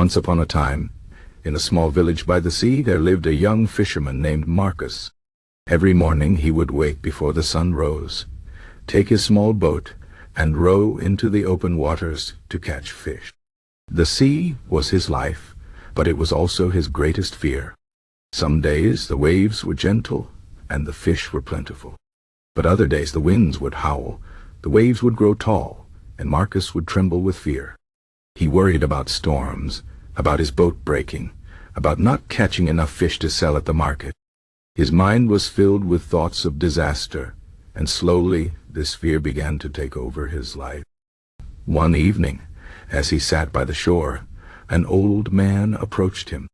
Once upon a time, in a small village by the sea, there lived a young fisherman named Marcus. Every morning he would wake before the sun rose, take his small boat, and row into the open waters to catch fish. The sea was his life, but it was also his greatest fear. Some days the waves were gentle, and the fish were plentiful. But other days the winds would howl, the waves would grow tall, and Marcus would tremble with fear. He worried about storms, about his boat breaking, about not catching enough fish to sell at the market. His mind was filled with thoughts of disaster, and slowly this fear began to take over his life. One evening, as he sat by the shore, an old man approached him.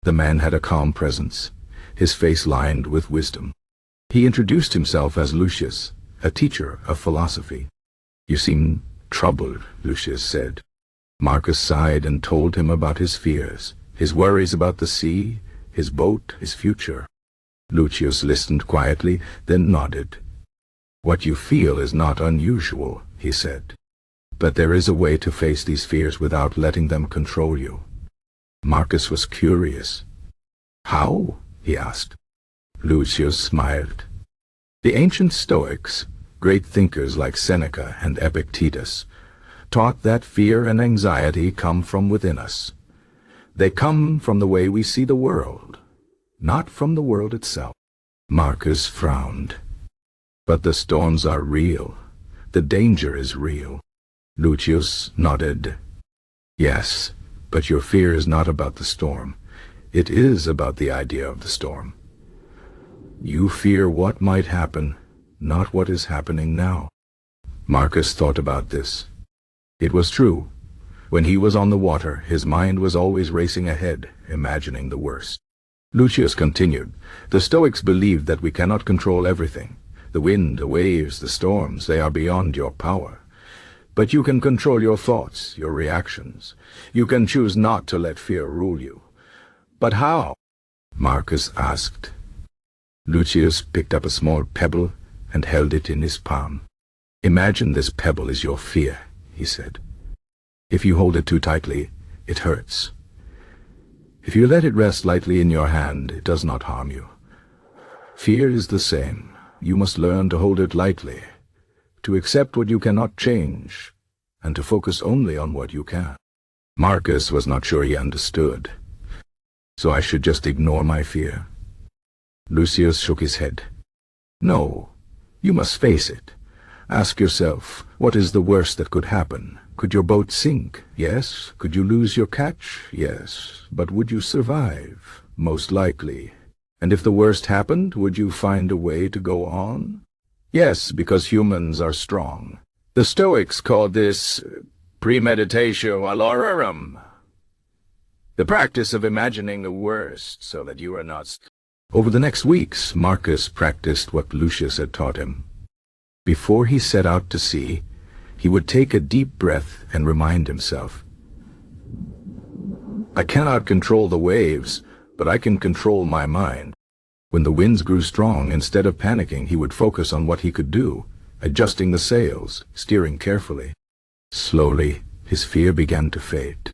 The man had a calm presence, his face lined with wisdom. He introduced himself as Lucius, a teacher of philosophy. "You seem troubled," Lucius said. Marcus sighed and told him about his fears, his worries about the sea, his boat, his future. Lucius listened quietly, then nodded. "What you feel is not unusual," he said. "But there is a way to face these fears without letting them control you." Marcus was curious. "How?" he asked. Lucius smiled. The ancient Stoics, great thinkers like Seneca and Epictetus, taught that fear and anxiety come from within us. They come from the way we see the world, not from the world itself. Marcus frowned. "But the storms are real. The danger is real." Lucius nodded. "Yes, but your fear is not about the storm. It is about the idea of the storm. You fear what might happen, not what is happening now." Marcus thought about this. It was true. When he was on the water, his mind was always racing ahead, imagining the worst. Lucius continued, "The Stoics believed that we cannot control everything. The wind, the waves, the storms, they are beyond your power. But you can control your thoughts, your reactions. You can choose not to let fear rule you." "But how?" Marcus asked. Lucius picked up a small pebble and held it in his palm. "Imagine this pebble is your fear," he said. "If you hold it too tightly, it hurts. If you let it rest lightly in your hand, it does not harm you. Fear is the same. You must learn to hold it lightly, to accept what you cannot change, and to focus only on what you can." Marcus was not sure he understood. "So I should just ignore my fear?" Lucius shook his head. "No, you must face it. Ask yourself, what is the worst that could happen? Could your boat sink? Yes. Could you lose your catch? Yes. But would you survive? Most likely. And if the worst happened, would you find a way to go on? Yes, because humans are strong. The Stoics called this Premeditatio malorum, the practice of imagining the worst so that you are not. Over the next weeks, Marcus practiced what Lucius had taught him. Before he set out to sea, he would take a deep breath and remind himself, "I cannot control the waves, but I can control my mind." When the winds grew strong, instead of panicking, he would focus on what he could do, adjusting the sails, steering carefully. Slowly, his fear began to fade.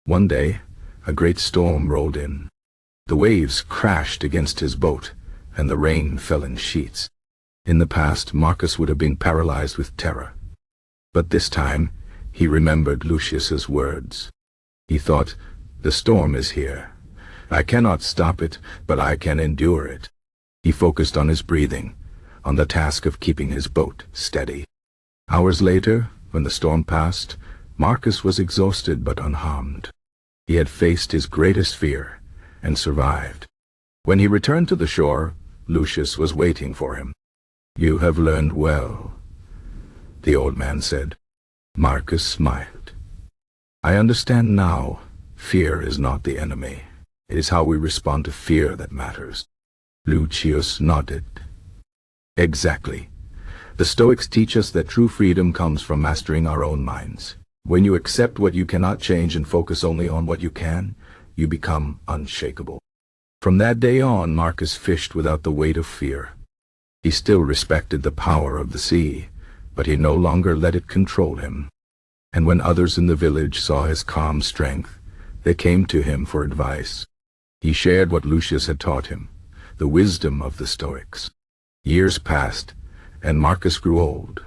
One day, a great storm rolled in. The waves crashed against his boat, and the rain fell in sheets. In the past, Marcus would have been paralyzed with terror. But this time, he remembered Lucius's words. He thought, "The storm is here. I cannot stop it, but I can endure it." He focused on his breathing, on the task of keeping his boat steady. Hours later, when the storm passed, Marcus was exhausted but unharmed. He had faced his greatest fear and survived. When he returned to the shore, Lucius was waiting for him. "You have learned well," the old man said. Marcus smiled. "I understand now. Fear is not the enemy. It is how we respond to fear that matters." Lucius nodded. "Exactly. The Stoics teach us that true freedom comes from mastering our own minds. When you accept what you cannot change and focus only on what you can, you become unshakable." From that day on, Marcus fished without the weight of fear. He still respected the power of the sea, but he no longer let it control him. And when others in the village saw his calm strength, They came to him for advice. He shared what Lucius had taught him, the wisdom of the Stoics. Years passed, and Marcus grew old.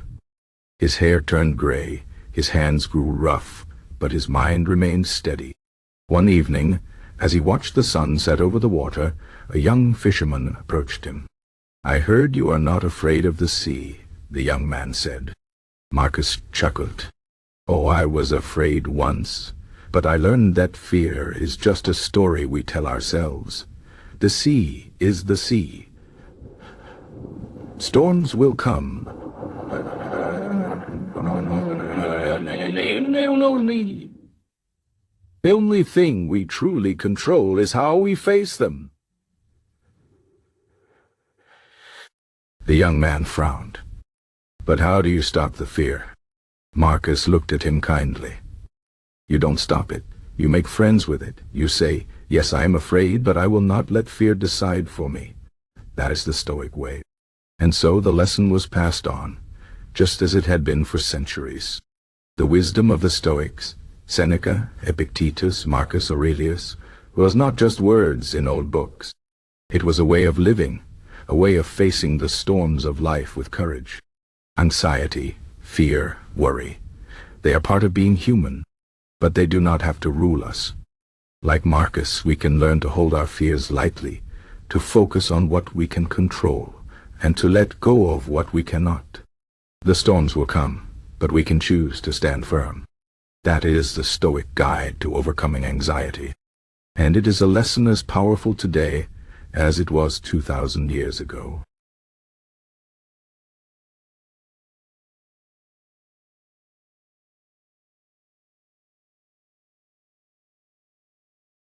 His hair turned gray, his hands grew rough, but his mind remained steady. One evening, as he watched the sun set over the water, a young fisherman approached him. "I heard you are not afraid of the sea," the young man said. Marcus chuckled. "Oh, I was afraid once, but I learned that fear is just a story we tell ourselves. The sea is the sea. Storms will come. The only thing we truly control is how we face them." The young man frowned. "But how do you stop the fear?" Marcus looked at him kindly. "You don't stop it. You make friends with it. You say, 'Yes, I am afraid, but I will not let fear decide for me.' That is the Stoic way." And so the lesson was passed on, just as it had been for centuries. The wisdom of the Stoics, Seneca, Epictetus, Marcus Aurelius, was not just words in old books. It was a way of living, a way of facing the storms of life with courage. Anxiety, fear, worry, they are part of being human, but they do not have to rule us. Like Marcus, we can learn to hold our fears lightly, to focus on what we can control, and to let go of what we cannot. The storms will come, but we can choose to stand firm. That is the Stoic guide to overcoming anxiety. And it is a lesson as powerful today as it was 2,000 years ago.